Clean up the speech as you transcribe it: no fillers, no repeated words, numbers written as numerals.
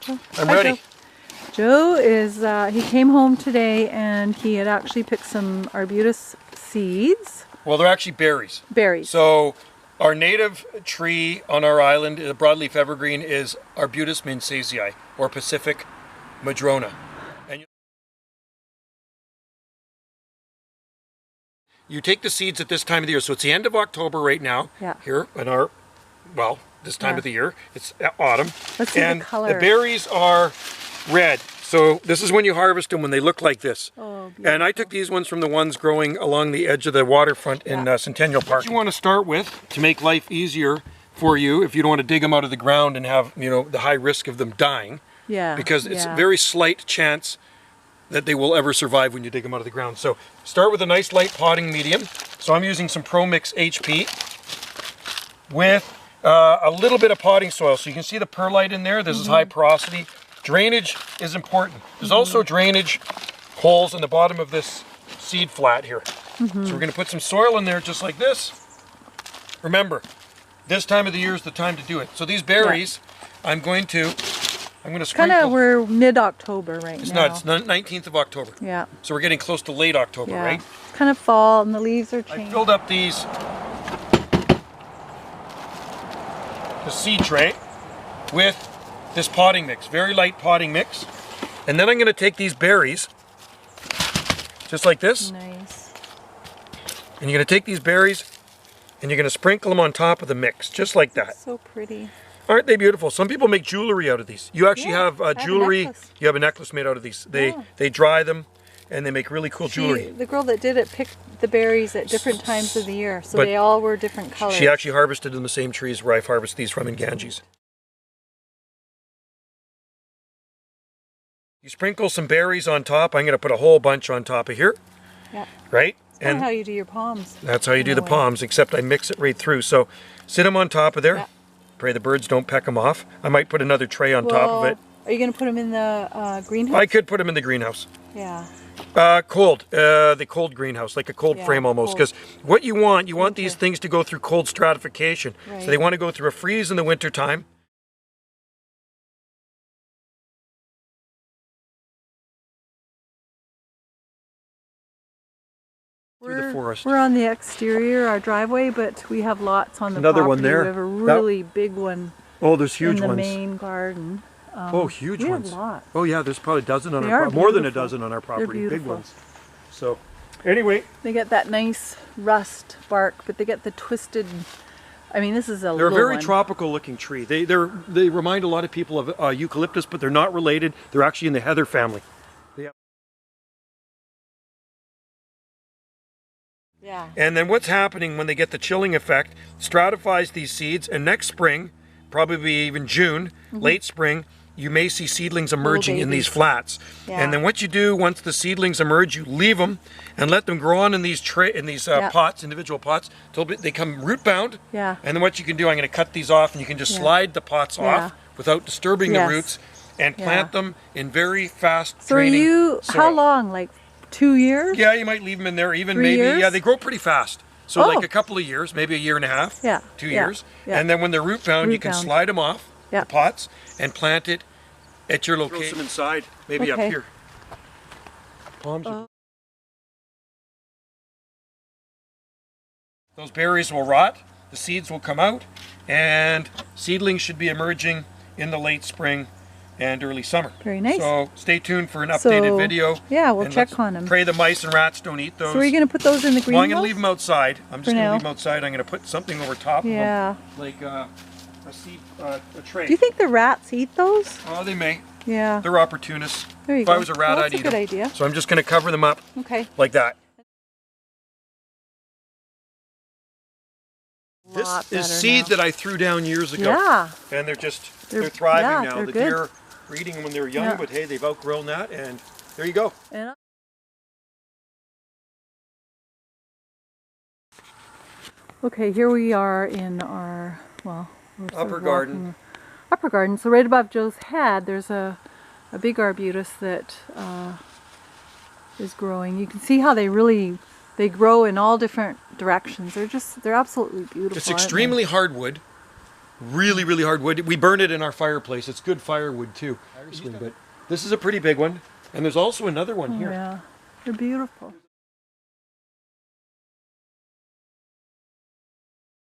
I'm ready. Joe is, he came home today and he had actually picked some arbutus seeds. Well, they're actually berries. Berries. So our native tree on our island, the broadleaf evergreen, is Arbutus Berries or Pacific madrone. And you take the seeds at this time of the year. So it's the end of October right now. Yeah. Here in our, well, this time of the year. It's autumn. Let's see and the color. The berries are red. So this is when you harvest them, when they look like this. Oh, beautiful. And I took these ones from the ones growing along the edge of the waterfront in Centennial Park. What you want to start with to make life easier for you, if you don't want to dig them out of the ground and have, you know, the high risk of them dying. Yeah. Because it's a very slight chance that they will ever survive when you dig them out of the ground. So start with a nice light potting medium. So I'm using some Pro Mix HP with a little bit of potting soil. So you can see the perlite in there. This is high porosity. Drainage is important. There's also drainage holes in the bottom of this seed flat here. So we're going to put some soil in there just like this. Remember, this time of the year is the time to do it. So these berries, I'm going to sprinkle. Kind of, we're mid-October right now. It's not, it's 19th of October. Yeah. So we're getting close to late October, right? It's kind of fall and the leaves are changing. I filled up the seed tray with this potting mix, very light potting mix. And then I'm going to take these berries, just like this. Nice. And you're going to take these berries and you're going to sprinkle them on top of the mix, just like that. So pretty. Aren't they beautiful? Some people make jewelry out of these. You actually have jewelry. necklace. You have a necklace made out of these. They dry them and they make really cool jewelry. The girl that did it picked the berries at different times of the year, so they all were different colors. She actually harvested in the same trees where I've harvested these from in Ganges. You sprinkle some berries on top. I'm going to put a whole bunch on top of here. Yeah. Right? That's kind of how you do your palms. That's how you do the palms, except I mix it right through. So sit them on top of there. Yeah. Pray the birds don't peck them off. I might put another tray on top of it. Are you going to put them in the greenhouse? I could put them in the greenhouse. Yeah. Cold. The cold greenhouse, like a cold frame almost. Because what you want these things to go through cold stratification. Right. So they want to go through a freeze in the winter time. Through the forest. We're on the exterior, our driveway, but we have lots on the Another property. one there. We have a really big one. Oh, there's huge in the ones. main garden. Oh, huge ones. We have lots. Oh yeah, there's probably a dozen on our property. More than a dozen on our property. Big ones. So, anyway. They get that nice rust bark, but they get the twisted. I mean, this is a. They're a very one. tropical looking tree. They remind a lot of people of eucalyptus, but they're not related. They're actually in the heather family. Yeah. And then what's happening when they get the chilling effect, stratifies these seeds, and next spring, probably even June, late spring, you may see seedlings emerging in these flats. Yeah. And then what you do once the seedlings emerge, you leave them and let them grow on in these pots, individual pots, till they come root bound. Yeah. And then what you can do, I'm going to cut these off, and you can just slide the pots off without disturbing the roots, and plant them in very fast draining soil. How long? Like 2 years? Yeah, you might leave them in there, even 3 maybe. years? Yeah, they grow pretty fast. So like a couple of years, maybe a year and a half, 2 years. Yeah. And then when they're root bound, you can slide them off the pots and plant it at your location. Throw some inside, maybe up here. Palms. Those berries will rot, the seeds will come out, and seedlings should be emerging in the late spring and early summer. Very nice. So stay tuned for an updated video. Yeah, we'll check on them. Pray the mice and rats don't eat those. So are you going to put those in the greenhouse? Well, I'm going to leave them outside. I'm just going to leave them outside. I'm going to put something over top of them, like a tray. Do you think the rats eat those? Oh, they may. Yeah. They're opportunists. There you if go. I was a rat, I'd eat them. That's a good idea. So I'm just going to cover them up like that. This is seed that I threw down years ago. Yeah. And they're thriving now. They're The good. deer were eating them when they were young, but hey, they've outgrown that, and there you go. Okay, here we are in our, upper garden. Upper garden. So right above Joe's head, there's a big arbutus that is growing. You can see how they grow in all different directions. They're absolutely beautiful. It's extremely hardwood. Really, really hard wood. We burn it in our fireplace. It's good firewood too. But this is a pretty big one. And there's also another one here. Yeah, they're beautiful.